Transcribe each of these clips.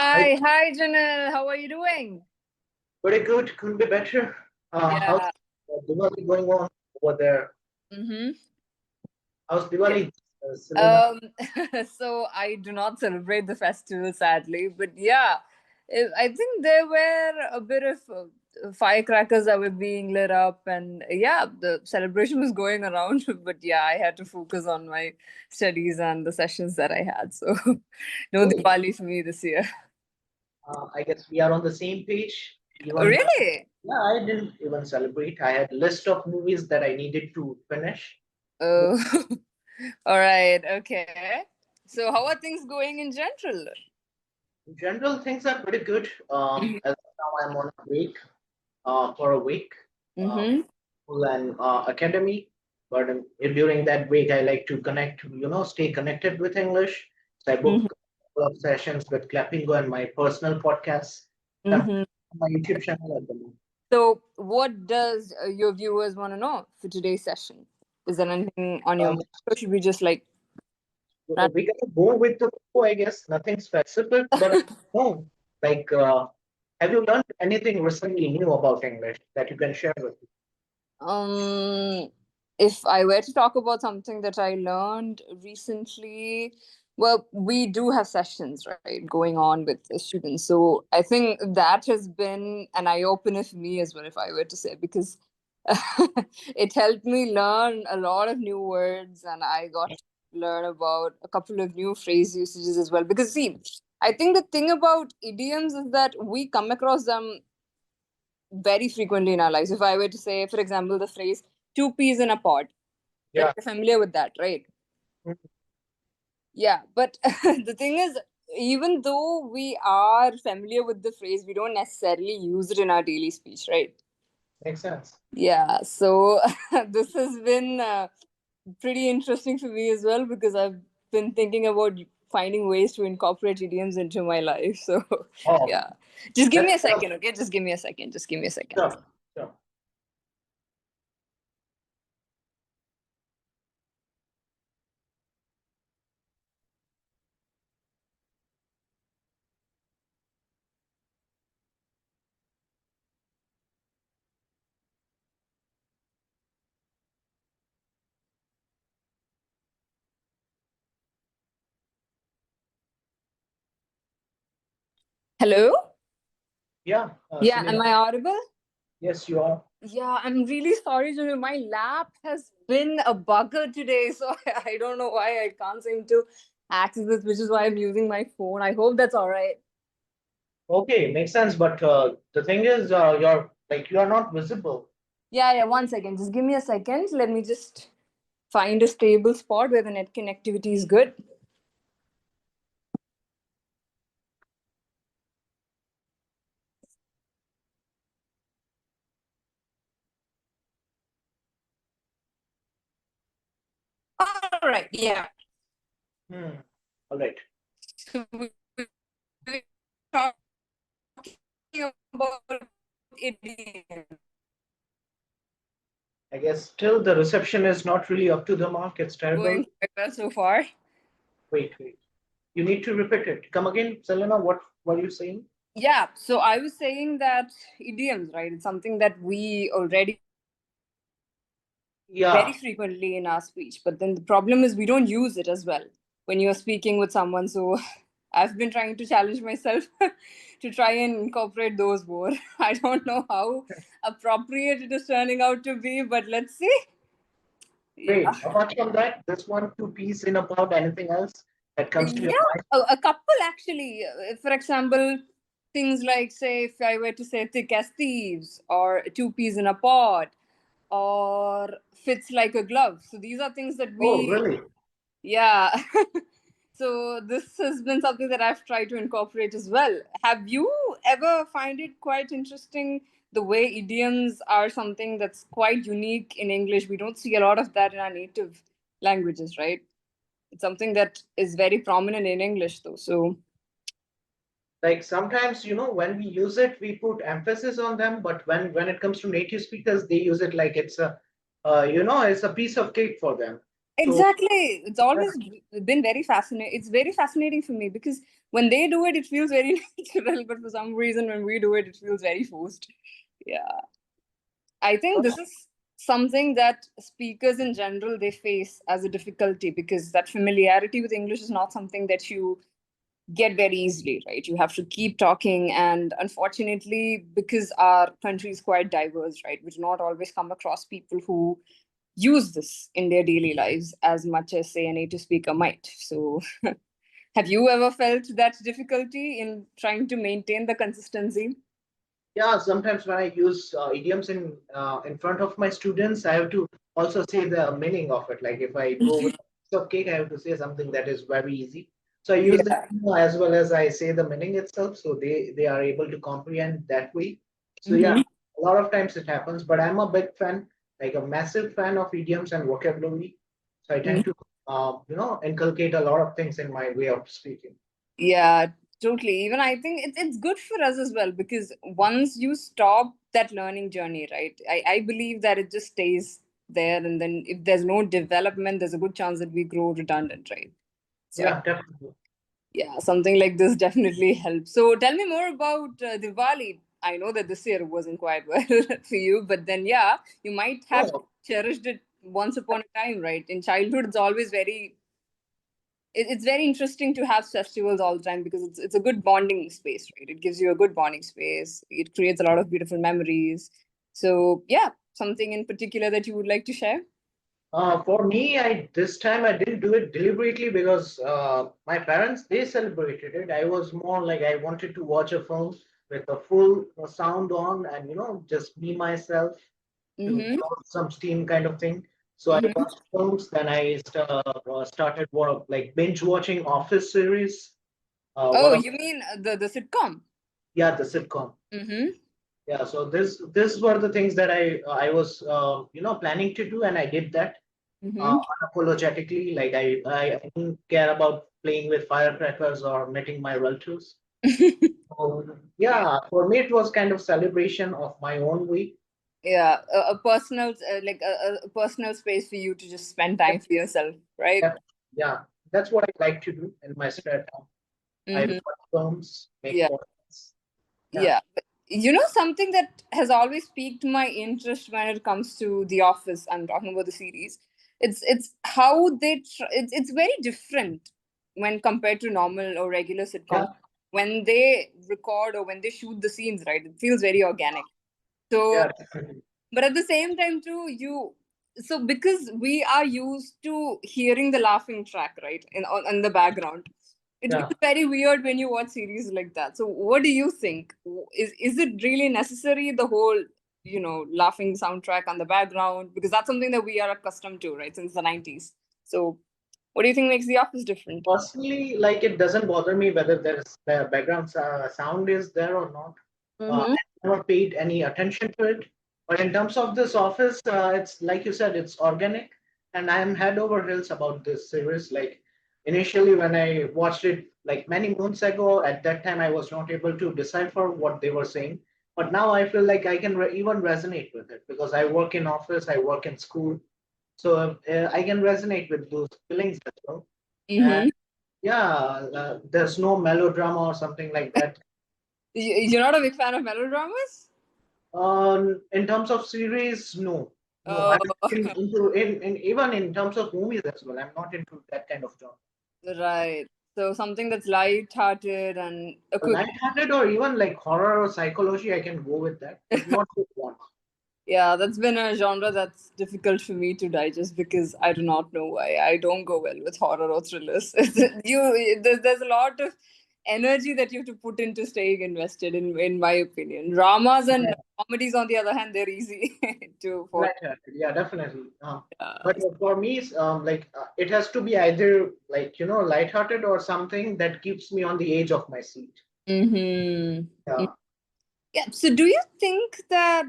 I Hi, Janelle. How are you doing? pretty good, couldn't be better. How's Yeah. Diwali going on over there? Mm-hmm. How's Yeah. Diwali, Selena? So I do not celebrate the festival, sadly, but yeah, I think there were a bit of firecrackers that were being lit up, and yeah, the celebration was going around. But yeah, I had to focus on my studies and the sessions that I had. So no Oh, Diwali for me this year. I guess we are on the same page. Even Really? yeah, I didn't even celebrate. I had a list of movies that I needed to finish. Oh, all right. Okay. So how are things going in general? In general, things are pretty good. As of now, I'm on a break for a week, Mm-hmm. school and academy. But during that break, I like to connect, stay connected with English. So I Mm-hmm. book a couple of sessions with Clapingo and my personal podcast. I'm Mm-hmm. on my YouTube channel at the moment. So, what does your viewers want to know for today's session? Is there anything on your Um, mind, or should we just like run? we can go with the flow, I guess. Nothing specific, but no. Like, have you learned anything recently new about English that you can share with me? Um, if I were to talk about something that I learned recently, well, we do have sessions, right, going on with the students. So I think that has been an eye opener for me as well, if I were to say, because it helped me learn a lot of new words, and I got to learn about a couple of new phrase usages as well. Because see, I think the thing about idioms is that we come across them very frequently in our lives. If I were to say, for example, the phrase two peas in a pod, right? Yeah. You're familiar with that, right? Yeah, but the thing is, even though we are familiar with the phrase, we don't necessarily use it in our daily speech, right? Makes sense. Yeah, so this has been pretty interesting for me as well because I've been thinking about finding ways to incorporate idioms into my life. So, Oh, yeah, just give me that's a second, okay? Just give me a second. Just give me a second. sure. Sure. Hello? Yeah, Yeah, am Selena. I audible? Yes, you are. Yeah, I'm really sorry, Jimmy. My lap has been a bugger today, so I don't know why I can't seem to access this, which is why I'm using my phone. I hope that's all right. Okay, makes sense. But the thing is, you are not visible. Yeah, yeah, one second. Just give me a second. Let me just find a stable spot where the net connectivity is good. All right, yeah. Hmm. All right. So we're talking about idiom. I guess still the reception is not really up to the mark. It's terrible. Going quite well so far. Wait, wait. You need to repeat it. Come again, Selena. What were you saying? Yeah, so I was saying that idioms, right? It's something that we already very Yeah. frequently in our speech, but then the problem is we don't use it as well when you're speaking with someone. So I've been trying to challenge myself to try and incorporate those more. I don't know how appropriate it is turning out to be, but let's see. Yeah. Great. Apart from that, this one, two piece in about anything else that comes to your Yeah, mind? a couple actually. For example, things like, say, if I were to say thick as thieves, or two peas in a pod, or fits like a glove. So these are things that Oh, we, really? yeah. So this has been something that I've tried to incorporate as well. Have you ever find it quite interesting the way idioms are something that's quite unique in English? We don't see a lot of that in our native languages, right? It's something that is very prominent in English, though. So, Like sometimes, when we use it, we put emphasis on them, but when it comes to native speakers, they use it like it's a, it's a piece of cake for them. So Exactly. It's yeah, always been very fascinating. It's very fascinating for me because when they do it, it feels very natural. But for some reason, when we do it, it feels very forced. Yeah. I think this is something that speakers in general they face as a difficulty because that familiarity with English is not something that you get very easily, right? You have to keep talking, and unfortunately, because our country is quite diverse, right, we do not always come across people who use this in their daily lives as much as say a native speaker might. So have you ever felt that difficulty in trying to maintain the consistency? yeah, sometimes when I use idioms in front of my students, I have to also say the meaning of it. Like if I go with a piece of cake, I have to say something that is very easy. So I use the Yeah. as well as I say the meaning itself, so they are able to comprehend that way. So yeah, Mm-hmm. a lot of times it happens, but I'm a big fan, like a massive fan of idioms and vocabulary. So I tend to inculcate a lot of things in my way of speaking. Yeah, totally. Even I think it's good for us as well because once you stop that learning journey, right? I believe that it just stays there, and then if there's no development, there's a good chance that we grow redundant, right? So I Yeah, definitely. yeah, something like this definitely helps. So tell me more about Diwali. I know that this year wasn't quite well for you, but then yeah, you might have Oh, cherished it once upon a time, right? In childhood, it's always it's very interesting to have festivals all the time because it's a good bonding space, right? It gives you a good bonding space. It creates a lot of beautiful memories. So yeah, something in particular that you would like to share? For me, I this time I didn't do it deliberately because my parents they celebrated it. I was more like I wanted to watch a film with a full sound on and just me myself to Mm-hmm. blow some steam kind of thing. So I Mm-hmm. watched films. Then I started like binge watching Office series. Oh, One of you mean the sitcom? yeah, the sitcom. Mm-hmm. Yeah, so this were the things that I was planning to do, and I did that Mm-hmm. unapologetically. Like I didn't care about playing with firecrackers or meeting my relatives. So, yeah, for me it was kind of celebration of my own week. Yeah, a personal like a personal space for you to just spend time for yourself, right? Yeah, yeah, that's what I like to do in my spare time. I Mm-hmm. watch films, make Yeah. podcasts. Yeah, Yeah. You know, something that has always piqued my interest when it comes to The Office, I'm talking about the series. It's how it's very different when compared to normal or regular yeah, sitcoms. When they record or when they shoot the scenes, right? It feels very organic. yeah, So, definitely. but at the same time too, so because we are used to hearing the laughing track, right? In the background, it Yeah. feels very weird when you watch series like that. So what do you think? Is it really necessary, the whole laughing soundtrack on the background? Because that's something that we are accustomed to, right, since the 90s. So what do you think makes The Office different? Personally, like it doesn't bother me whether there's the background sound is there or not. Mm-hmm. I never paid any attention to it. But in terms of this office, it's like you said, it's organic, and I am head over heels about this series. Like initially, when I watched it like many months ago, at that time I was not able to decipher what they were saying. But now I feel like I can even resonate with it because I work in office, I work in school, so I can resonate with those feelings as well. And Mm-hmm. yeah, there's no melodrama or something like that. You're not a big fan of melodramas? In terms of series, no, no. Oh, I'm into in even in terms of movies as well. I'm not into that kind of genre. right. So something that's light-hearted and a quick. Lighthearted or even like horror or psychology, I can go with that, but not with one. Yeah, that's been a genre that's difficult for me to digest because I do not know why. I don't go well with horror or thrillers. There's a lot of energy that you have to put into staying invested in my opinion. Dramas and comedies, on the other hand, they're easy to follow. Lighthearted, yeah, definitely. But Uh, for me, it has to be either like lighthearted or something that keeps me on the edge of my seat. mm-hmm. Yeah, Yeah. So, do you think that,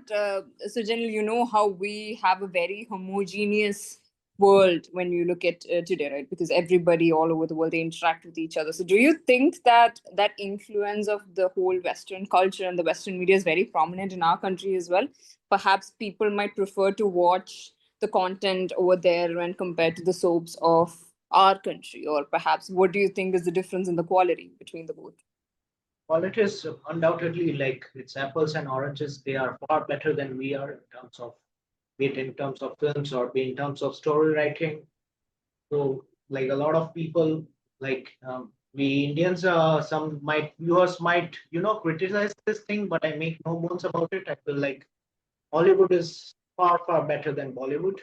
so generally, you know how we have a very homogeneous world when you look at today, right? Because everybody all over the world they interact with each other. So, do you think that that influence of the whole Western culture and the Western media is very prominent in our country as well? Perhaps people might prefer to watch the content over there when compared to the soaps of our country? Or perhaps what do you think is the difference in the quality between the both? Well, it is undoubtedly like it's apples and oranges. They are far better than we are in terms of, be it in terms of films or be in terms of story writing. So, like a lot of people, like we Indians, some might viewers might criticize this thing, but I make no bones about it. I feel like Hollywood is far better than Bollywood,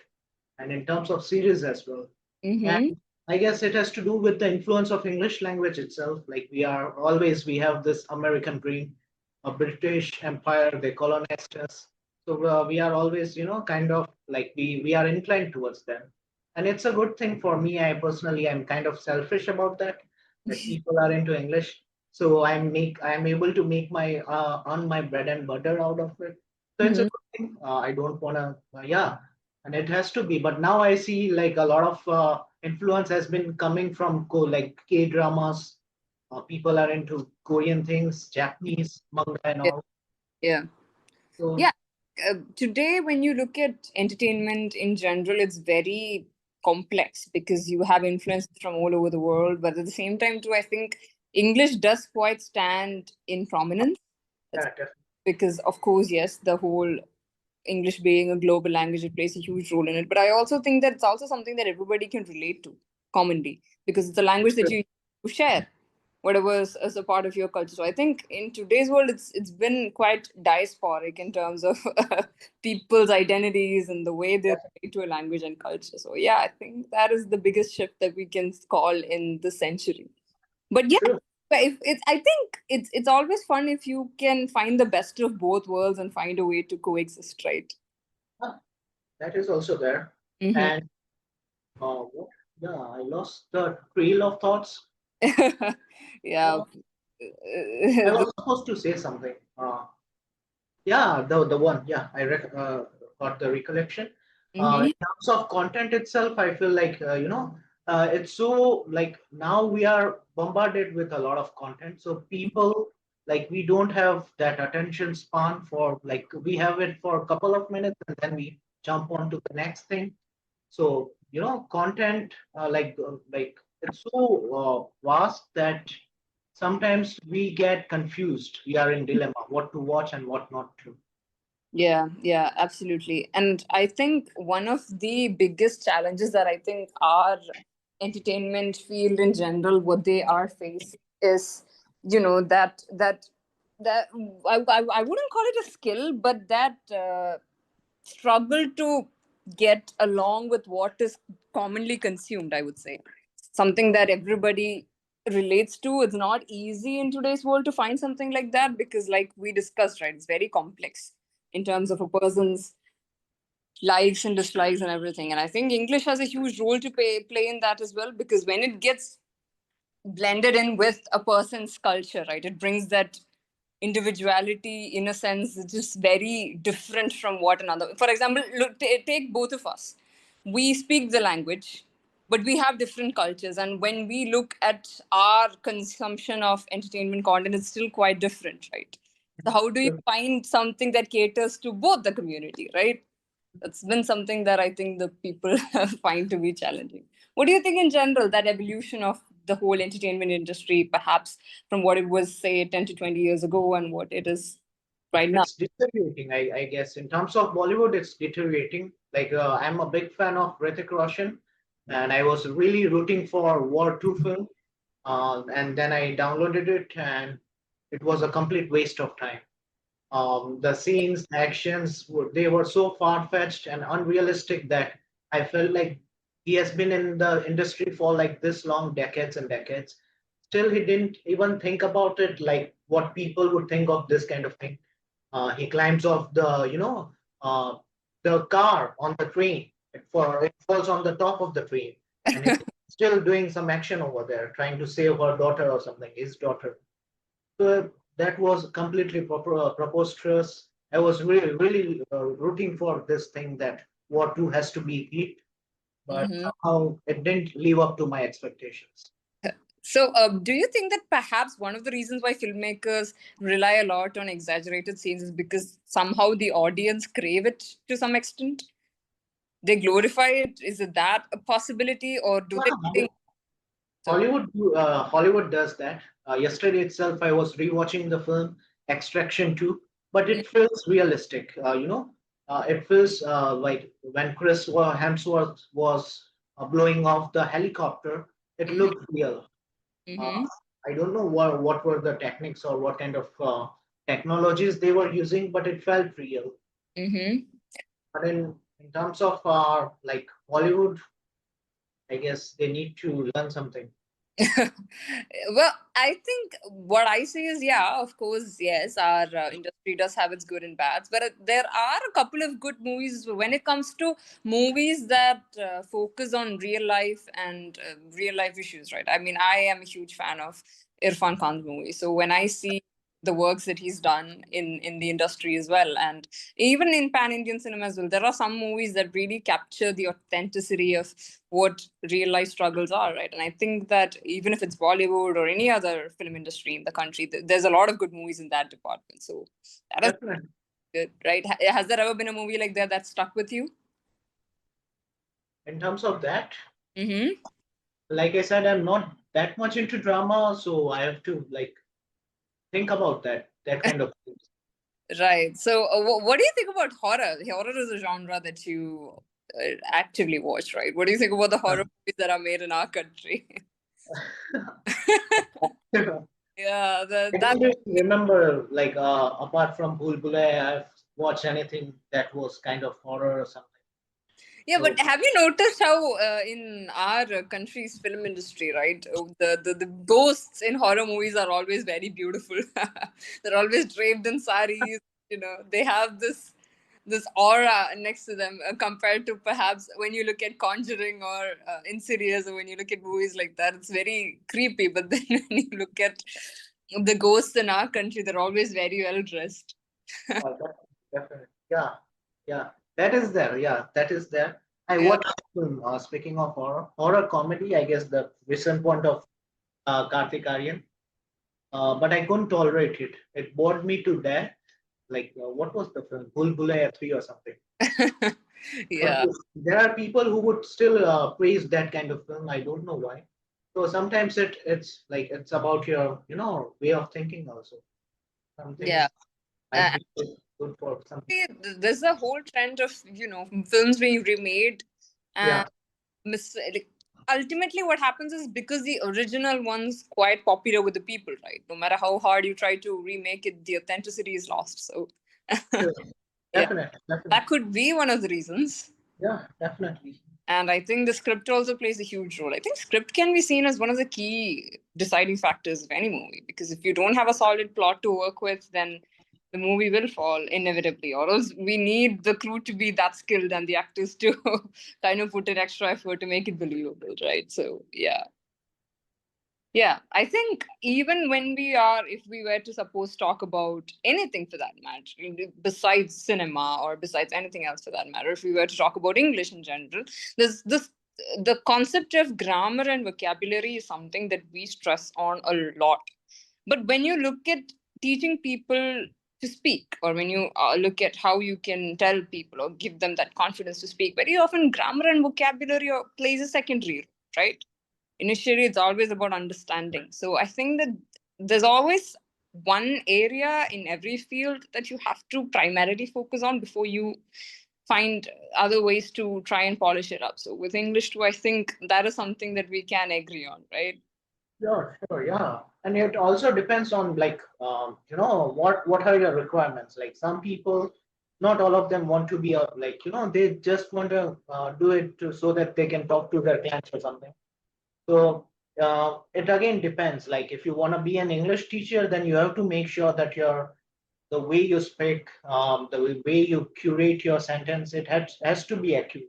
and in terms of series as well. And Mm-hmm. I guess it has to do with the influence of English language itself. Like we have this American dream, a British Empire, they colonized us. So we are always, kind of like we are inclined towards them, and it's a good thing for me. I personally, I'm kind of selfish about that. That people are into English, so I'm able to make my earn my bread and butter out of it. So it's a Mm-hmm. good thing. I don't wanna, yeah, and it has to be. But now I see like a lot of influence has been coming from like K dramas. People are into Korean things, Japanese manga, and Yeah. all. Yeah. So Yeah. Today, when you look at entertainment in general, it's very complex because you have influences from all over the world. But at the same time, too, I think English does quite stand in prominence. That's yeah, definitely. because, of course, yes, the whole English being a global language, it plays a huge role in it. But I also think that it's also something that everybody can relate to commonly because it's a language that you share, whatever is a part of your culture. So I think in today's world, it's been quite diasporic in terms of people's identities and the way they relate to a language and culture. So yeah, I think that is the biggest shift that we can call in the century. But yeah, True. if it's I think it's always fun if you can find the best of both worlds and find a way to coexist, right? Ah, that is also there. Mm-hmm. And what? Yeah, I lost the trail of thoughts. Yeah. Uh, I was supposed to say something. Yeah, the one. Yeah, got the recollection. Mm-hmm. In terms of content itself, I feel like it's so like now we are bombarded with a lot of content. So people like we don't have that attention span for like we have it for a couple of minutes and then we jump on to the next thing. So content like it's so vast that sometimes we get confused. We are in dilemma what to watch and what not to. Yeah, yeah, absolutely. And I think one of the biggest challenges that I think our entertainment field in general, what they are facing is, that I wouldn't call it a skill, but that struggle to get along with what is commonly consumed, I would say. Something that everybody relates to. It's not easy in today's world to find something like that because, like we discussed, right, it's very complex in terms of a person's likes and dislikes and everything. And I think English has a huge role to play in that as well because when it gets blended in with a person's culture, right, it brings that individuality in a sense it's just very different from what another. For example, look, take both of us. We speak the language, but we have different cultures, and when we look at our consumption of entertainment content, it's still quite different, right? So how do you find something that caters to both the community, right? That's been something that I think the people find to be challenging. What do you think in general, that evolution of the whole entertainment industry, perhaps from what it was, say, 10 to 20 years ago and what it is right now? It's deteriorating, I guess. In terms of Bollywood, it's deteriorating. Like I'm a big fan of Hrithik Roshan, and I was really rooting for War 2 film. And then I downloaded it, and it was a complete waste of time. The scenes, the actions, they were so far fetched and unrealistic that I felt like he has been in the industry for like this long, decades and decades. Still, he didn't even think about it like what people would think of this kind of thing. He climbs off the car on the train. It falls on the top of the train, and he's still doing some action over there, trying to save her daughter or something, his daughter. So that was completely preposterous. I was really rooting for this thing that War 2 has to be hit, but Hmm. somehow it didn't live up to my expectations. So, do you think that perhaps one of the reasons why filmmakers rely a lot on exaggerated scenes is because somehow the audience crave it to some extent? they glorify it? Is it that a possibility, or do they Yeah, think so? Hollywood does that. Yesterday itself, I was rewatching the film Extraction 2, but it feels realistic. It feels like when Hemsworth was blowing off the helicopter, it Mm-hmm. looked real. Uh, Mm-hmm. I don't know what were the techniques or what kind of technologies they were using, but it felt real. Mm-hmm. But in terms of like Hollywood, I guess they need to learn something. Well, I think what I see is, yeah, of course, yes, our industry does have its good and bads, but there are a couple of good movies when it comes to movies that focus on real life and real life issues, right? I mean, I am a huge fan of Irfan Khan's movies. So when I see the works that he's done in the industry as well, and even in pan Indian cinema as well, there are some movies that really capture the authenticity of what real life struggles are, right? And I think that even if it's Bollywood or any other film industry in the country, there's a lot of good movies in that department. So that is Definitely. good, right? Has there ever been a movie like that stuck with you? In terms of that, Mm-hmm. like I said, I'm not that much into drama, so I have to like think about that kind of things. Right. So, what do you think about horror? Horror is a genre that you actively watch, right? What do you think about the horror movies that are made in our country? Yeah, I that. don't really remember like apart from Bhool Bhulaiya, I've watched anything that was kind of horror or something. Yeah, So but have you noticed how in our country's film industry, right, the ghosts in horror movies are always very beautiful. They're always draped in saris. They have this aura next to them compared to perhaps when you look at Conjuring or Insidious, or when you look at movies like that, it's very creepy. But then when you look at the ghosts in our country, they're always very well dressed. definitely, yeah, yeah, that is there. Yeah, that is there. I Yeah. watched film. Speaking of horror comedy, I guess the recent one of Karthik Aryan, but I couldn't tolerate it. It bored me to death. Like what was the film? Bhool Bhulaiya 3 or something. But Yeah. there are people who would still praise that kind of film. I don't know why. So sometimes it's like it's about your way of thinking also. Some Yeah. things might be good for some people. There's a whole trend of films being remade and Yeah, like, ultimately what happens is because the original one's quite popular with the people, right? No matter how hard you try to remake it, the authenticity is lost. So sure. yeah, Definitely, that definitely. could be one of the reasons. Yeah, definitely. And I think the script also plays a huge role. I think script can be seen as one of the key deciding factors of any movie, because if you don't have a solid plot to work with, then the movie will fall inevitably. Or else we need the crew to be that skilled and the actors to kind of put in extra effort to make it believable, right? So yeah. Yeah, I think even when if we were to suppose talk about anything for that matter, besides cinema or besides anything else for that matter, if we were to talk about English in general, there's this the concept of grammar and vocabulary is something that we stress on a lot. But when you look at teaching people to speak, or when you look at how you can tell people or give them that confidence to speak, very often grammar and vocabulary plays a secondary role, right? Initially it's always about understanding. So I think that there's always one area in every field that you have to primarily focus on before you find other ways to try and polish it up. So with English too, I think that is something that we can agree on, right? Sure, sure, yeah. And it also depends on like what are your requirements. Like some people, not all of them want to be like they just want to do it so that they can talk to their clients or something. So it again depends. Like if you want to be an English teacher, then you have to make sure that the way you speak, the way you curate your sentence, it has to be accurate.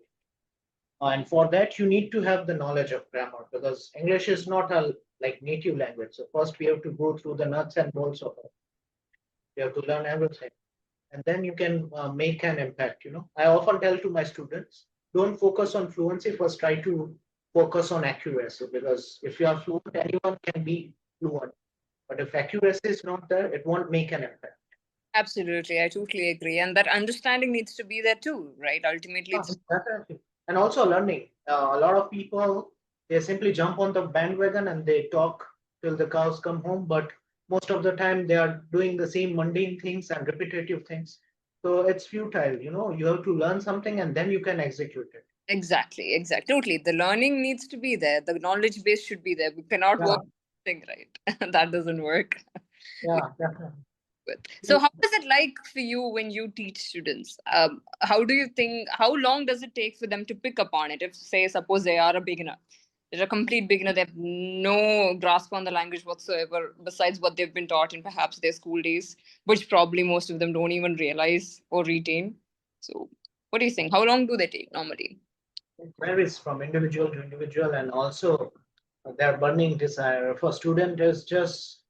And for that, you need to have the knowledge of grammar because English is not a like native language. So first, we have to go through the nuts and bolts of it. You have to learn everything, and then you can make an impact. I often tell to my students, don't focus on fluency. First, try to focus on accuracy because if you are fluent, anyone can be fluent. But if accuracy is not there, it won't make an impact. Absolutely, I totally agree. And that understanding needs to be there too, right? Ultimately, Yeah, it's definitely. and also learning. A lot of people, they simply jump on the bandwagon and they talk till the cows come home, but most of the time they are doing the same mundane things and repetitive things. So it's futile. You have to learn something and then you can execute it. Exactly, exactly. Totally. The learning needs to be there. The knowledge base should be there. We cannot Yeah, work thing, right? That doesn't work. We yeah, definitely. with. So, how is it like for you when you teach students? How do you think? How long does it take for them to pick up on it? If, say, suppose they are a beginner, they're a complete beginner. They have no grasp on the language whatsoever, besides what they've been taught in perhaps their school days, which probably most of them don't even realize or retain. So, what do you think? How long do they take normally? It varies from individual to individual, and also their burning desire. If a student is just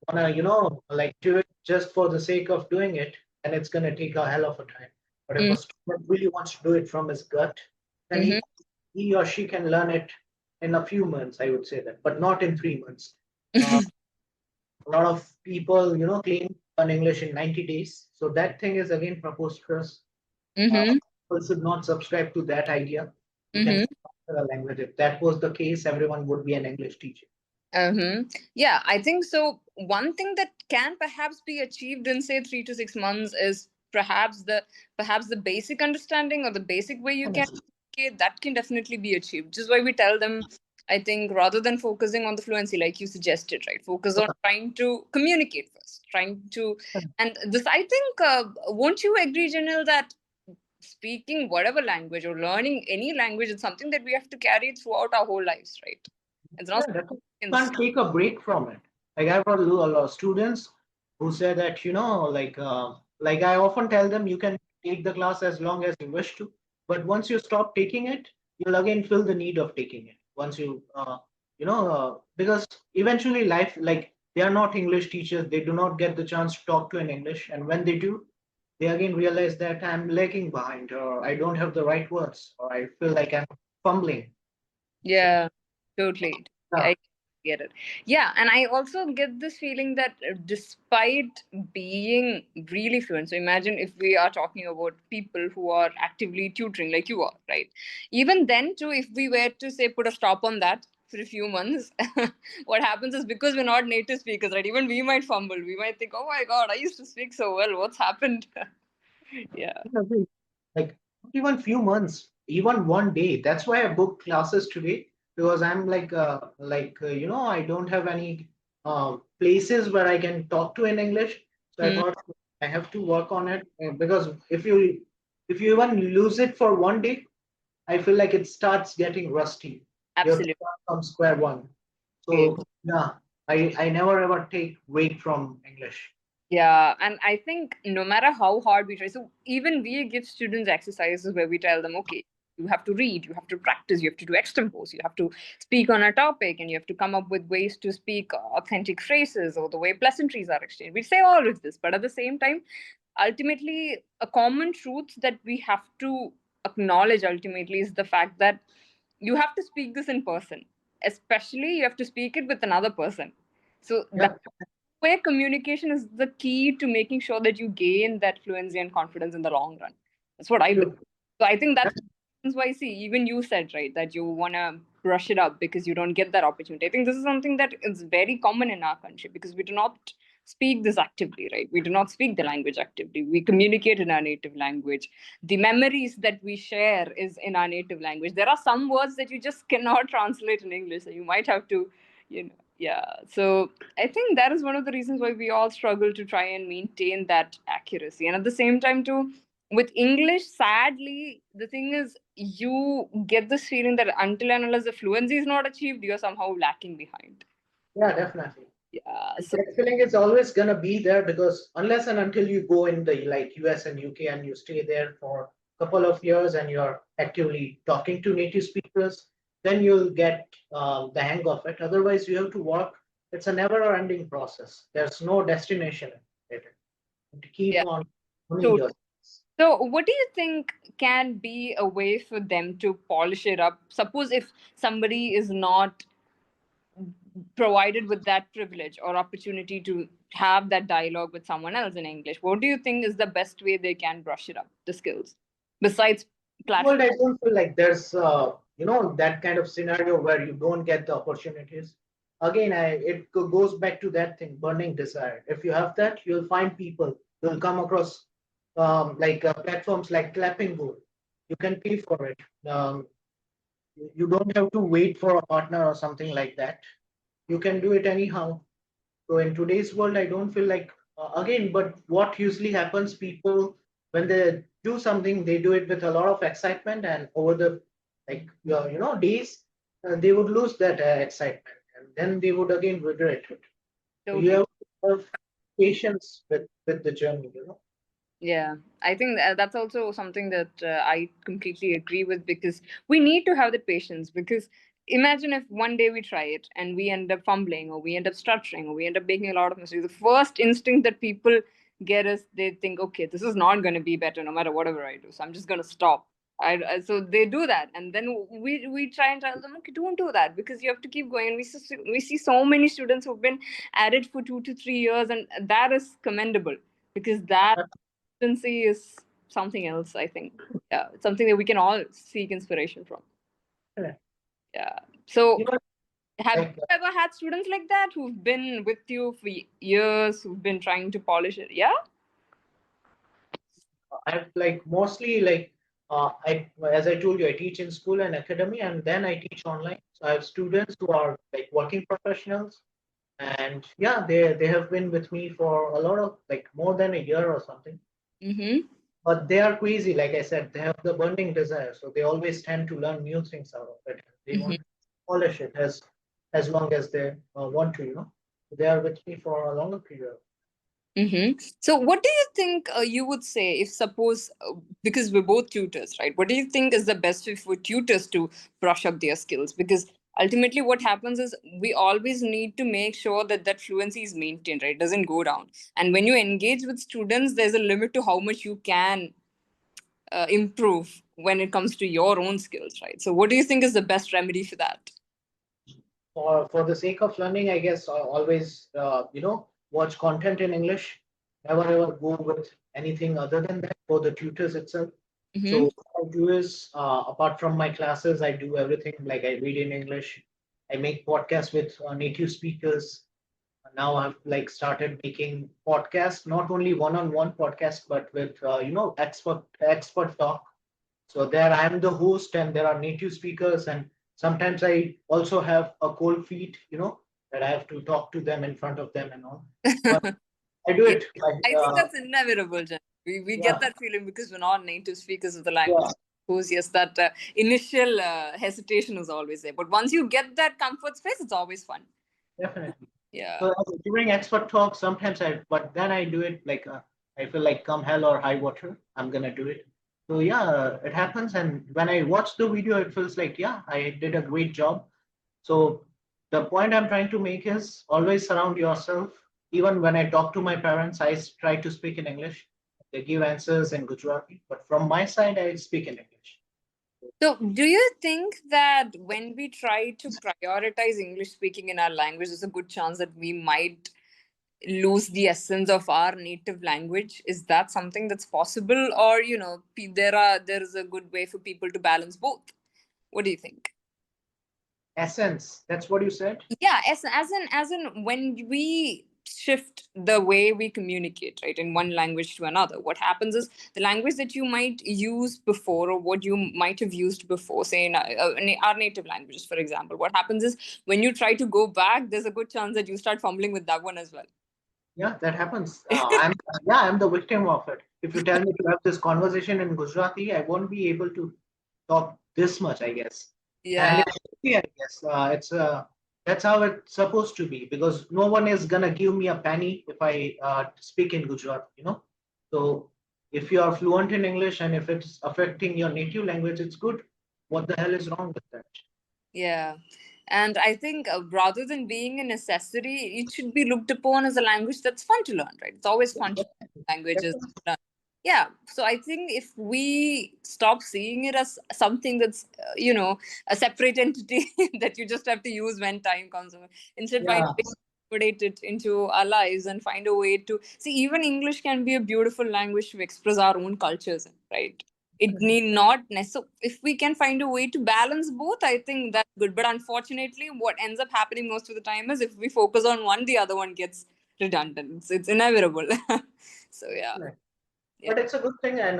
wanna, like do it just for the sake of doing it, and it's gonna take a hell of a time. But if a student really wants to do it from his gut, then Mm-hmm. he or she can learn it in a few months, I would say that, but not in 3 months. Uh, a lot of people, claim to learn English in 90 days. So that thing is again preposterous. Uh, Mm-hmm. People should not subscribe to that idea. You can Mm-hmm. master a language. If that was the case, everyone would be an English teacher. Mm-hmm. Yeah, I think so. One thing that can perhaps be achieved in say 3 to 6 months is perhaps the basic understanding or the basic way you can Honestly. communicate. That can definitely be achieved. Which is why we tell them, I think, rather than focusing on the fluency, like you suggested, right? Focus on trying to communicate first, trying to, and this I think. Won't you agree, Janil, that speaking whatever language or learning any language is something that we have to carry throughout our whole lives, right? It's not Yeah, something definitely. we You can can't take a break from it. Like I've got a lot of students who say that, like I often tell them you can take the class as long as you wish to, but once you stop taking it, you'll again feel the need of taking it. Once because eventually life, like they are not English teachers, they do not get the chance to talk to in English, and when they do, they again realize that I'm lagging behind, or I don't have the right words, or I feel like I'm fumbling. So, Yeah, totally. yeah, I get it. Yeah, and I also get this feeling that despite being really fluent, so imagine if we are talking about people who are actively tutoring like you are, right? Even then, too, if we were to say put a stop on that for a few months, what happens is because we're not native speakers, right? Even we might fumble. We might think, oh my God, I used to speak so well. What's happened? Yeah. agree. Like not even few months, even one day. That's why I booked classes today because I'm I don't have any places where I can talk to in English. So I Hmm, thought I have to work on it because if you even lose it for one day, I feel like it starts getting rusty. You have to absolutely. start from square one. So yeah, I never ever take break from English. Yeah, and I think no matter how hard we try, so even we give students exercises where we tell them, okay, you have to read, you have to practice, you have to do extempos, you have to speak on a topic, and you have to come up with ways to speak authentic phrases or the way pleasantries are exchanged. We say all of this, but at the same time, ultimately, a common truth that we have to acknowledge ultimately is the fact that you have to speak this in person, especially you have to speak it with another person. So Yeah, where communication is the key to making sure that you gain that fluency and confidence in the long run. That's what I believe. true. So I think that's why, see, even you said, right, that you want to brush it up because you don't get that opportunity. I think this is something that is very common in our country because we do not speak this actively, right? We do not speak the language actively. We communicate in our native language. The memories that we share is in our native language. There are some words that you just cannot translate in English. So you might have to, yeah. So I think that is one of the reasons why we all struggle to try and maintain that accuracy. And at the same time, too, with English, sadly, the thing is, you get this feeling that until and unless the fluency is not achieved, you're somehow lacking behind. Yeah, definitely. Yeah. So, That feeling is always gonna be there because unless and until you go in the like US and UK and you stay there for a couple of years and you're actively talking to native speakers, then you'll get the hang of it. Otherwise, you have to work. It's a never-ending process. There's no destination in it. You have to keep yeah. on honing So, yourself. so, what do you think can be a way for them to polish it up? Suppose if somebody is not provided with that privilege or opportunity to have that dialogue with someone else in English, what do you think is the best way they can brush it up, the skills, besides World, platform. I don't feel like there's that kind of scenario where you don't get the opportunities. Again, goes back to that thing, burning desire. If you have that, you'll find people. You'll come across platforms like Clapingo. You can pay for it. You don't have to wait for a partner or something like that. You can do it anyhow. So in today's world, I don't feel like again. But what usually happens, people when they do something, they do it with a lot of excitement, and over the days, they would lose that excitement, and then they would again regret it. So you Totally. have to have patience with the journey. Yeah, I think that's also something that I completely agree with, because we need to have the patience. Because imagine if one day we try it and we end up fumbling, or we end up stuttering, or we end up making a lot of mistakes. The first instinct that people get is they think, okay, this is not going to be better no matter whatever I do. So I'm just going to stop. So they do that, and then we try and tell them, okay, don't do that, because you have to keep going. And we see so many students who've been at it for 2 to 3 years, and that is commendable, because that consistency is something else, I think. Yeah, it's something that we can all seek inspiration from. Yeah. Yeah. So Even have you like ever had students like that who've been with you for years, who've been trying to polish it? Yeah. I've like mostly like I as I told you, I teach in school and academy, and then I teach online. So I have students who are like working professionals, and yeah, they have been with me for a lot of like more than a year or something. Mm-hmm. But they are crazy, like I said, they have the burning desire, so they always tend to learn new things out of it. They Mm-hmm. want to polish it as long as they want to, They are with me for a longer period. Mm-hmm. So, what do you think you would say if, suppose, because we're both tutors, right? What do you think is the best way for tutors to brush up their skills? Because ultimately, what happens is we always need to make sure that that fluency is maintained, right? It doesn't go down. And when you engage with students, there's a limit to how much you can improve when it comes to your own skills, right? So, what do you think is the best remedy for that? For the sake of learning, I guess always watch content in English. Never ever go with anything other than that for the tutors itself. Mm-hmm. So what I do is apart from my classes, I do everything like I read in English. I make podcasts with native speakers. Now I've like started making podcasts, not only one-on-one podcast, but with expert talk. So there I am the host, and there are native speakers, and sometimes I also have a cold feet, that I have to talk to them in front of them and all. But I do Yeah, it like I think that's inevitable, Jen. We get yeah, that feeling because we're not native speakers of the language. yeah, Of course, yes, that initial hesitation is always there. But once you get that comfort space, it's always fun. definitely. Yeah. So during expert talk, sometimes but then I do it like I feel like come hell or high water, I'm gonna do it. So yeah, it happens, and when I watch the video, it feels like yeah, I did a great job. So the point I'm trying to make is always surround yourself. Even when I talk to my parents, try to speak in English. They give answers in Gujarati, but from my side, I speak in English. So, do you think that when we try to prioritize English speaking in our language, there's a good chance that we might lose the essence of our native language? Is that something that's possible, or there is a good way for people to balance both? What do you think? Essence, that's what you said. Yeah, as in when we shift the way we communicate, right, in one language to another, what happens is the language that you might use before, or what you might have used before, say in our native languages, for example, what happens is when you try to go back, there's a good chance that you start fumbling with that one as well. Yeah, that happens. I'm the victim of it. If you tell me to have this conversation in Gujarati, I won't be able to talk this much, I guess. And Yeah. it's okay, I guess. It's That's how it's supposed to be, because no one is gonna give me a penny if I speak in Gujarati. So if you are fluent in English and if it's affecting your native language, it's good. What the hell is wrong with that? Yeah. And I think rather than being a necessity, it should be looked upon as a language that's fun to learn, right? It's always fun to learn languages. Yeah. So I think if we stop seeing it as something that's, a separate entity that you just have to use when time comes, instead find Yeah, a way to incorporate it into our lives and find a way to see, even English can be a beautiful language to express our own cultures in, right? it need not necessarily. If we can find a way to balance both, I think that's good. But unfortunately, what ends up happening most of the time is if we focus on one, the other one gets redundant. It's inevitable. So yeah, Right. yeah, But it's a good thing, and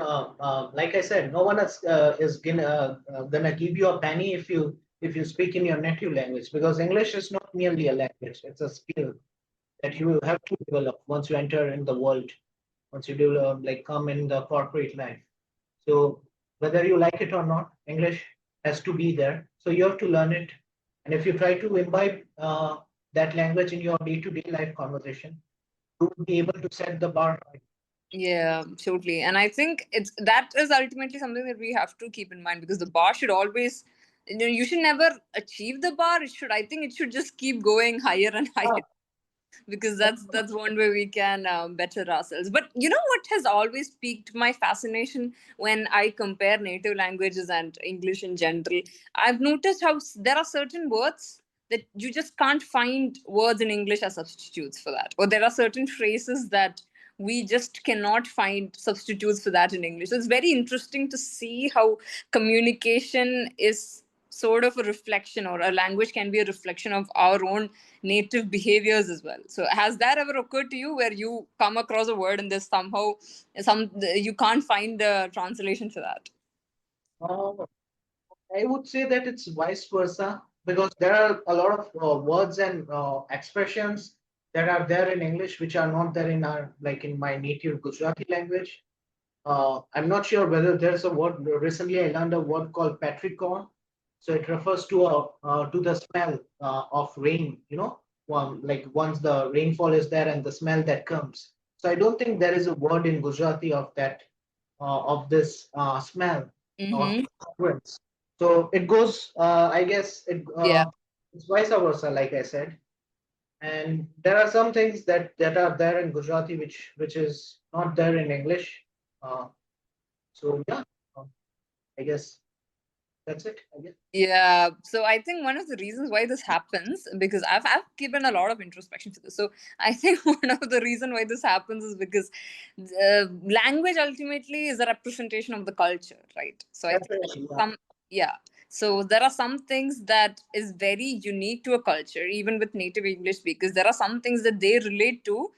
like I said, no one is gonna give you a penny if you speak in your native language, because English is not merely a language; it's a skill that you will have to develop once you enter in the world, once you develop, like come in the corporate life. So whether you like it or not, English has to be there. So you have to learn it, and if you try to imbibe that language in your day-to-day life conversation, you will be able to set the bar high. yeah, totally. And I think that is ultimately something that we have to keep in mind, because the bar should always, you should never achieve the bar. It should, I think, it should just keep going higher and Ah, higher, because that's one way we can better ourselves. But you know what has always piqued my fascination when I compare native languages and English in general? I've noticed how there are certain words that you just can't find words in English as substitutes for that, or there are certain phrases that we just cannot find substitutes for that in English. So it's very interesting to see how communication is sort of a reflection, or a language can be a reflection of our own native behaviors as well. So has that ever occurred to you, where you come across a word and there's somehow some you can't find the translation for that? uh, I would say that it's vice versa, because there are a lot of words and expressions that are there in English which are not there in our, like in my native Gujarati language. I'm not sure whether there's a word. Recently, I learned a word called petrichor. So it refers to the smell of rain. Like once the rainfall is there and the smell that comes. So I don't think there is a word in Gujarati of this smell or Mm-hmm. fragrance. So it goes. I guess Yeah. it's vice versa, like I said. And there are some things that are there in Gujarati which is not there in English. Uh, so yeah, um, I guess that's it. I guess. Yeah, so I think one of the reasons why this happens, because I've given a lot of introspection to this. So I think one of the reason why this happens is because language ultimately is a representation of the culture, right? So I think Definitely, yeah. some, yeah. So there are some things that is very unique to a culture, even with native English speakers. There are some things that they relate to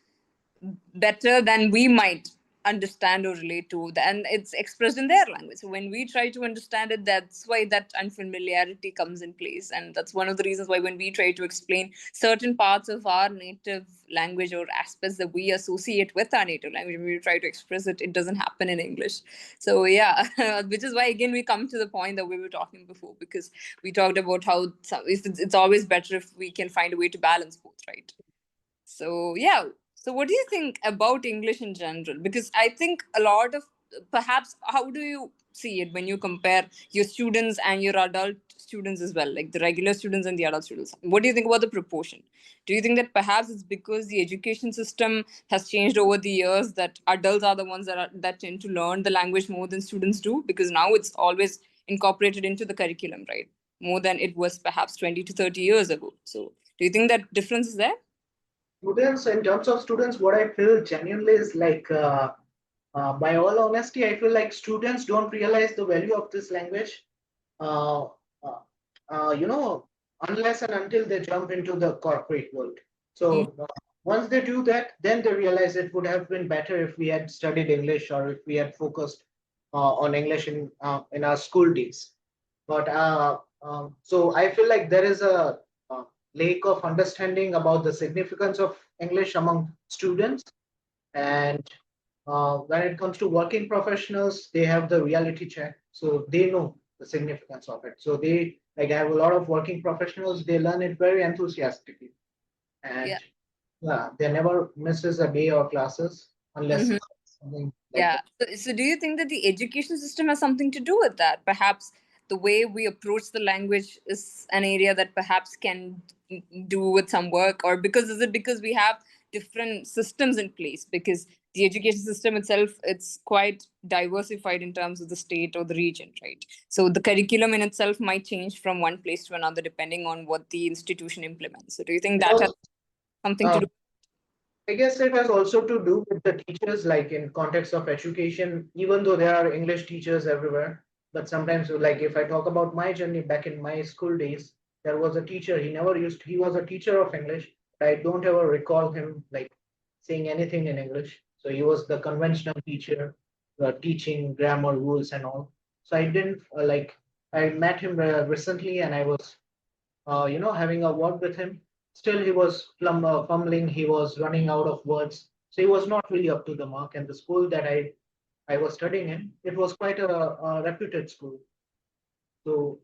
better than we might understand or relate to, and it's expressed in their language. So when we try to understand it, that's why that unfamiliarity comes in place. And that's one of the reasons why when we try to explain certain parts of our native language, or aspects that we associate with our native language, when we try to express it, it doesn't happen in English. So yeah, which is why again we come to the point that we were talking before, because we talked about how it's always better if we can find a way to balance both, right? So yeah. So what do you think about English in general? Because I think a lot of, perhaps, how do you see it when you compare your students and your adult students as well, like the regular students and the adult students? What do you think about the proportion? Do you think that perhaps it's because the education system has changed over the years, that adults are the ones that tend to learn the language more than students do? Because now it's always incorporated into the curriculum, right? More than it was perhaps 20 to 30 years ago. So do you think that difference is there? Students, in terms of students, what I feel genuinely is like, by all honesty, I feel like students don't realize the value of this language. Uh, uh, you know, unless and until they jump into the corporate world. Mm, So once they do that, then they realize it would have been better if we had studied English, or if we had focused on English in our school days. But so I feel like there is a, lack of understanding about the significance of English among students. And when it comes to working professionals, they have the reality check, so they know the significance of it. So they, like, I have a lot of working professionals. They learn it very enthusiastically, yeah. and yeah, they never misses a day or classes unless Mhm. it's something like Yeah. that. So do you think that the education system has something to do with that? Perhaps the way we approach the language is an area that perhaps can do with some work, or because is it because we have different systems in place? Because the education system itself, it's quite diversified in terms of the state or the region, right? So the curriculum in itself might change from one place to another depending on what the institution implements. So do you think that has Because something to uh, do? I guess it has also to do with the teachers, like in context of education, even though there are English teachers everywhere. But sometimes, like if I talk about my journey back in my school days, there was a teacher. He was a teacher of English. But I don't ever recall him like saying anything in English. So he was the conventional teacher, teaching grammar rules and all. So I didn't I met him recently and I was having a word with him. Still, he was fumbling. He was running out of words. So he was not really up to the mark. And the school that I was studying in, it was quite a reputed school. So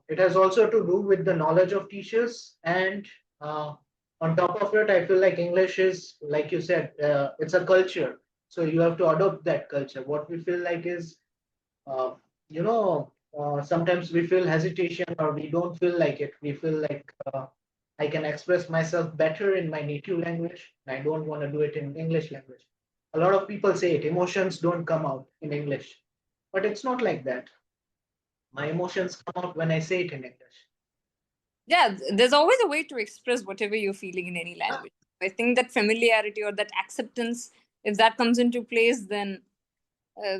it has also to do with the knowledge of teachers. And uh, on top of it, I feel like English is, like you said, it's a culture. So you have to adopt that culture. What we feel like is uh, sometimes we feel hesitation or we don't feel like it. We feel like I can express myself better in my native language. And I don't want to do it in English language. A lot of people say it, emotions don't come out in English, but it's not like that. My emotions come out when I say it in English. Yeah, there's always a way to express whatever you're feeling in any Ah, language. I think that familiarity or that acceptance, if that comes into place, then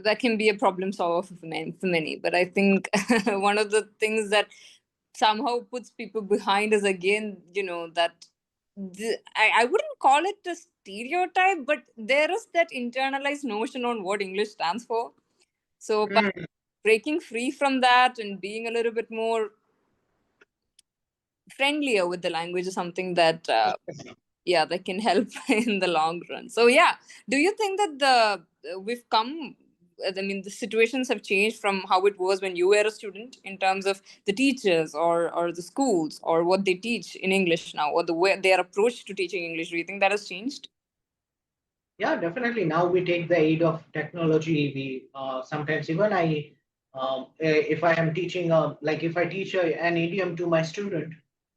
that can be a problem solver for many. But I think one of the things that somehow puts people behind is again, that I wouldn't call it a stereotype, but there is that internalized notion on what English stands for. So by mm, breaking free from that and being a little bit more friendlier with the language is something that yeah, that can help in the long run. So yeah, do you think that we've come, I mean, the situations have changed from how it was when you were a student in terms of the teachers or the schools or what they teach in English now, or the way their approach to teaching English? Do you think that has changed? Yeah, definitely. Now we take the aid of technology. We sometimes even if I am teaching, like if I teach an idiom to my student,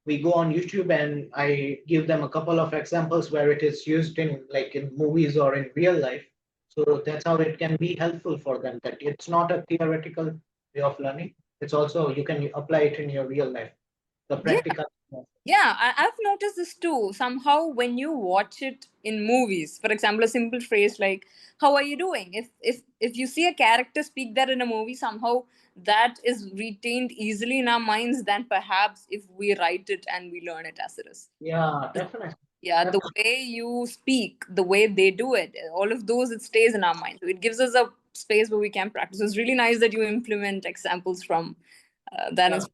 we go on YouTube and I give them a couple of examples where it is used in like in movies or in real life. So that's how it can be helpful for them. That it's not a theoretical way of learning. It's also you can apply it in your real life, the Yeah. practical. Yeah, I've noticed this too. Somehow, when you watch it in movies, for example, a simple phrase like "How are you doing?" If you see a character speak that in a movie, somehow that is retained easily in our minds than perhaps if we write it and we learn it as it is. Yeah, definitely. Yeah, the That's, way you speak, the way they do it, all of those, it stays in our mind. So it gives us a space where we can practice. It's really nice that you implement examples from that. yeah,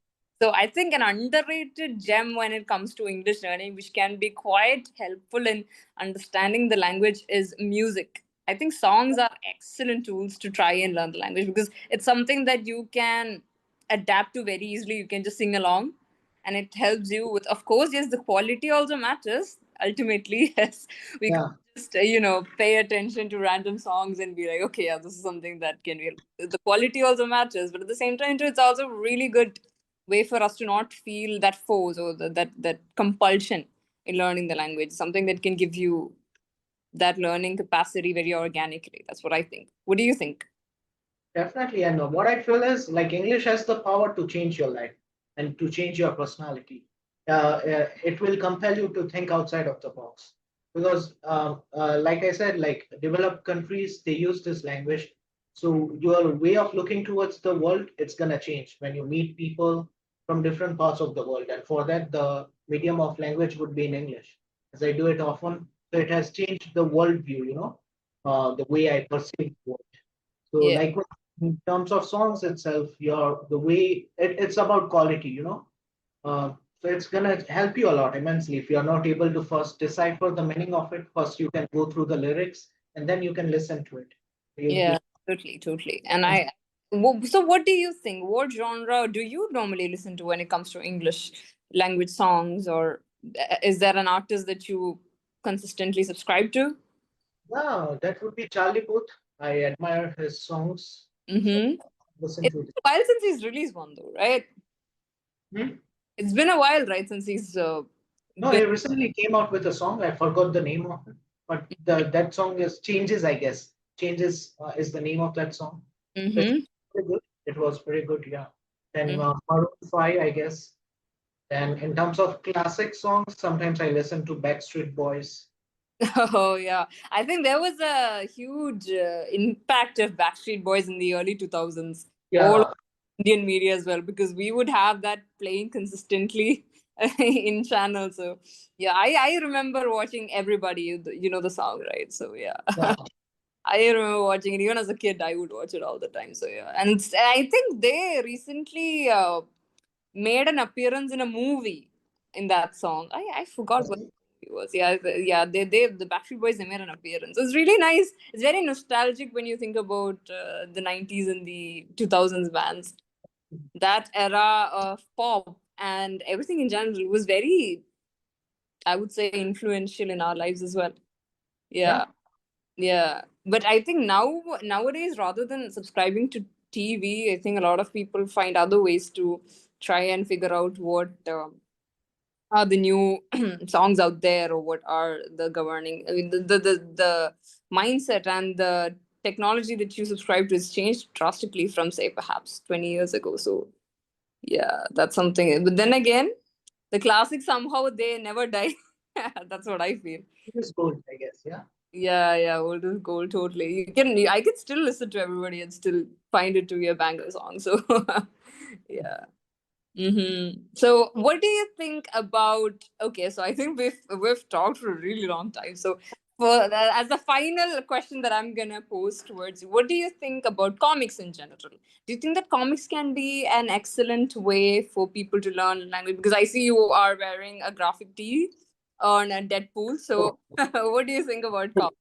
So I think an underrated gem when it comes to English learning, which can be quite helpful in understanding the language, is music. I think songs are excellent tools to try and learn the language because it's something that you can adapt to very easily. You can just sing along and it helps you with, of course, yes, the quality also matters ultimately. Yes, we can yeah, just pay attention to random songs and be like, okay, yeah, this is something that can be, the quality also matters, but at the same time too, it's also really good way for us to not feel that force or that compulsion in learning the language, something that can give you that learning capacity very organically. That's what I think. What do you think? definitely. And what I feel is like English has the power to change your life and to change your personality. It will compel you to think outside of the box because, like I said, like developed countries, they use this language. So your way of looking towards the world, it's gonna change when you meet people from different parts of the world. And for that, the medium of language would be in English, as I do it often. So it has changed the worldview, the way I perceive the world. So, Yeah. like in terms of songs itself, your the way it's about quality, so it's gonna help you a lot immensely. If you're not able to first decipher the meaning of it, first you can go through the lyrics and then you can listen to it. You'll be Yeah, totally, totally. And so what do you think? What genre do you normally listen to when it comes to English language songs, or is there an artist that you consistently subscribe to? yeah, that would be Charlie Puth. I admire his songs, so Mm-hmm. listen It's to it. been a while since he's released one, though, right? Hmm? It's been a while, right, since he's No, been. he recently came out with a song. I forgot the name of it, but the that song is Changes, I guess. Changes is the name of that song. So it's Mm-hmm. very good. It was very good, yeah. Then Maroon 5, I guess. Then in terms of classic songs, sometimes I listen to Backstreet Boys. Oh yeah, I think there was a huge impact of Backstreet Boys in the early 2000s, all Yeah, Indian media as well, because we would have that playing consistently in channel. So yeah, I remember watching Everybody, you know the song, right? So yeah, yeah, I remember watching it even as a kid. I would watch it all the time. So yeah, and I think they recently made an appearance in a movie in that song. I forgot what it was. Yeah, yeah. They the Backstreet Boys, they made an appearance. It's really nice. It's very nostalgic when you think about the 90s and the 2000s bands. That era of pop and everything in general was very, I would say, influential in our lives as well. yeah. Yeah, yeah. But I think nowadays, rather than subscribing to TV, I think a lot of people find other ways to try and figure out what are the new songs out there, or what are the governing. I mean, the mindset and the technology that you subscribe to has changed drastically from, say, perhaps 20 years ago. So yeah, that's something. But then again, the classics somehow they never die. That's what I feel. It is good, I guess. Yeah. Yeah, yeah, old is gold, totally. I can still listen to everybody and still find it to be a banger song. So yeah. So, what do you think about? Okay, so I think we've talked for a really long time. So, as a final question that I'm gonna pose towards you, what do you think about comics in general? Do you think that comics can be an excellent way for people to learn language? Because I see you are wearing a graphic tee on a Deadpool. Oh, So, what do you think about comics?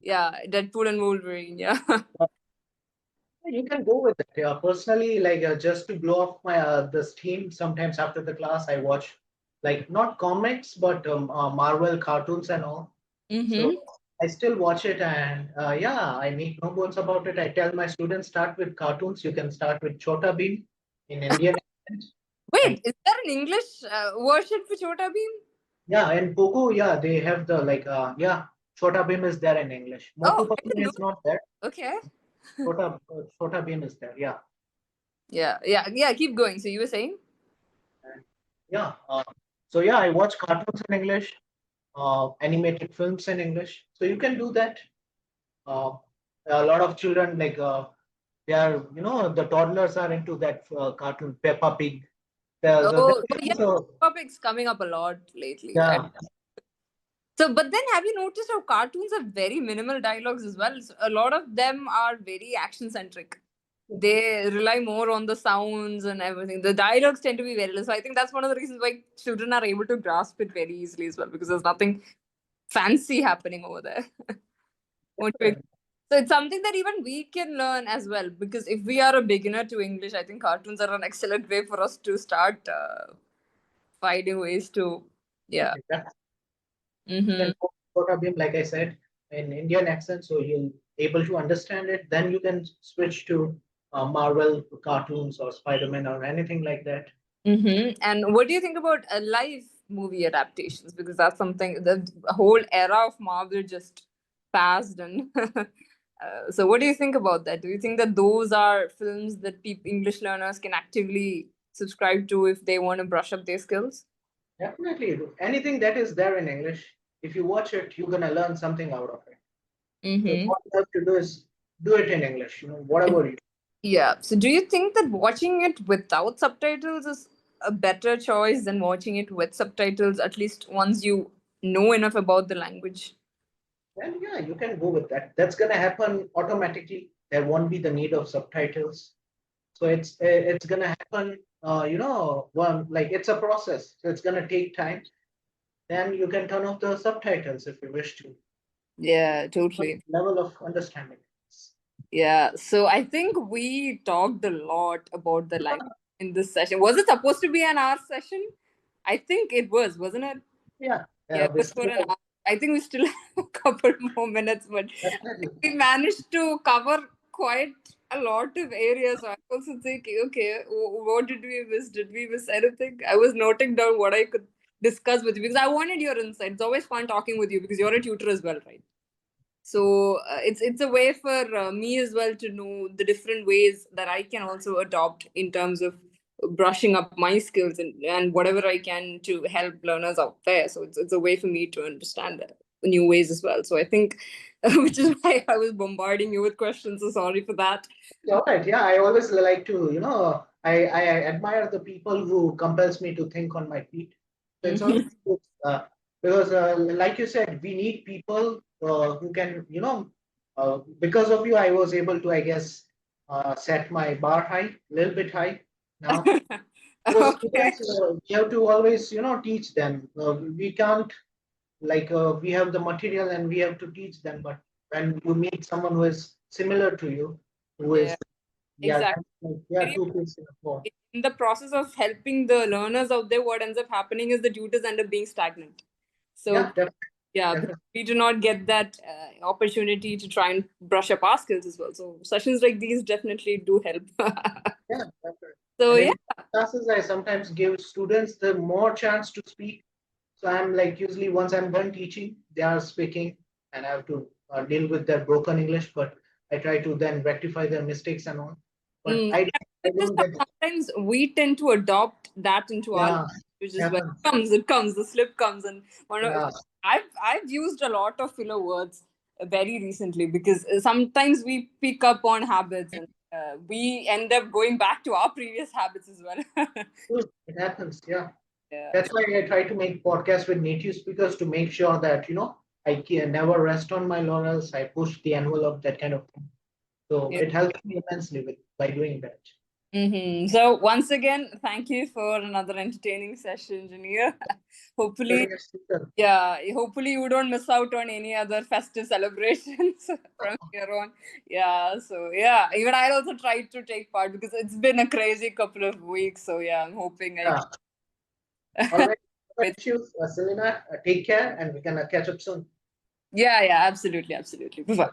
Yeah, Deadpool and Wolverine. Yeah. uh, you can go with it. Yeah, personally, like just to blow off my the steam. Sometimes after the class, I watch like not comics, but Marvel cartoons and all. So Mm-hmm. I still watch it, and yeah, I make no bones about it. I tell my students start with cartoons. You can start with Chota Bheem in Indian accent, and Wait, is there an English version for Chota Beam? yeah, and Pogo, yeah, they have the like yeah, Chota Bheem is there in English. Oh, Motu I Patlu didn't know. is not there. Okay. Chota Bheem is there. Yeah, Yeah, yeah, yeah. Keep going. So you were saying? and yeah. So yeah, I watch cartoons in English, animated films in English. So you can do that. Uh, a lot of children like they are, the toddlers are into that cartoon Peppa Pig. So Oh, they yeah. also, Topics coming up a lot lately. yeah, So, but then have you noticed how cartoons have very minimal dialogues as well? So a lot of them are very action centric. They rely more on the sounds and everything. The dialogues tend to be very little. So I think that's one of the reasons why children are able to grasp it very easily as well, because there's nothing fancy happening over there. Won't you agree? So it's something that even we can learn as well, because if we are a beginner to English, I think cartoons are an excellent way for us to start finding ways to, yeah. that you Mm-hmm. can Chota Bheem, like I said, in Indian accent, so you'll able to understand it. Then you can switch to Marvel cartoons or Spider-Man or anything like that. Mm-hmm. And what do you think about live movie adaptations? Because that's something, the whole era of Marvel just passed. And so, what do you think about that? Do you think that those are films that English learners can actively subscribe to if they want to brush up their skills? Definitely, anything that is there in English, if you watch it, you're gonna learn something out of it. So Mm-hmm. what you have to do is do it in English. Whatever you. Yeah. So, do you think that watching it without subtitles is a better choice than watching it with subtitles, at least once you know enough about the language? Then yeah, you can go with that. That's gonna happen automatically. There won't be the need of subtitles. So it's gonna happen. One like it's a process. So it's gonna take time. Then you can turn off the subtitles if you wish to. Yeah, totally. Level of understanding. Yeah. So, I think we talked a lot about the language in this session. Was it supposed to be an hour session? I think it was, wasn't it? Yeah, Yeah, it we was for still an have hour. I think we still have a couple more minutes, but definitely. we managed to cover quite a lot of areas. So I was also thinking, okay, what did we miss? Did we miss anything? I was noting down what I could discuss with you because I wanted your insight. It's always fun talking with you because you're a tutor as well, right? So it's a way for me as well to know the different ways that I can also adopt in terms of brushing up my skills and whatever I can to help learners out there. So it's a way for me to understand that. new ways as well. So I think, which is why I was bombarding you with questions. So sorry for that. All right. Yeah, I always like to, I admire the people who compels me to think on my feet. So it's always Mhm. good, because, like you said, we need people who can, because of you, I was able to, I guess, set my bar high, a little bit high now. Because Okay. students, we have to always, teach them. We can't, we have the material and we have to teach them. But when you meet someone who is similar to you, who Yeah, is, yeah, exactly. that's like, yeah, two pigs in a pod. In the process of helping the learners out there, what ends up happening is the tutors end up being stagnant. Yeah, So definitely, yeah, because definitely. we do not get that opportunity to try and brush up our skills as well. So sessions like these definitely do help. Yeah, definitely. So And yeah. in classes, I sometimes give students the more chance to speak. So I'm like, usually once I'm done teaching, they are speaking, and I have to deal with their broken English. But I try to then rectify their mistakes and all. But Mm. I It's just don't that get, sometimes we tend to adopt that into our life, yeah, which is when happens. it comes, the slip comes, and one of Yeah, I've used a lot of filler words very recently because sometimes we pick up on habits and we end up going back to our previous habits as well. it happens. Yeah. Yeah. That's why I try to make podcasts with native speakers to make sure that, I can never rest on my laurels. I push the envelope, that kind of thing. So Yeah. it helps me immensely by doing that. So once again, thank you for another entertaining session, Engineer. Hopefully, Learning a speaker. yeah, hopefully you don't miss out on any other festive celebrations from here on. Yeah, so yeah, even I'll also try to take part because it's been a crazy couple of weeks. So yeah, I'm hoping I Yeah. All can. right. Thank you, Selena. Take care, and we can catch up soon. Yeah, yeah, absolutely, absolutely. Bye.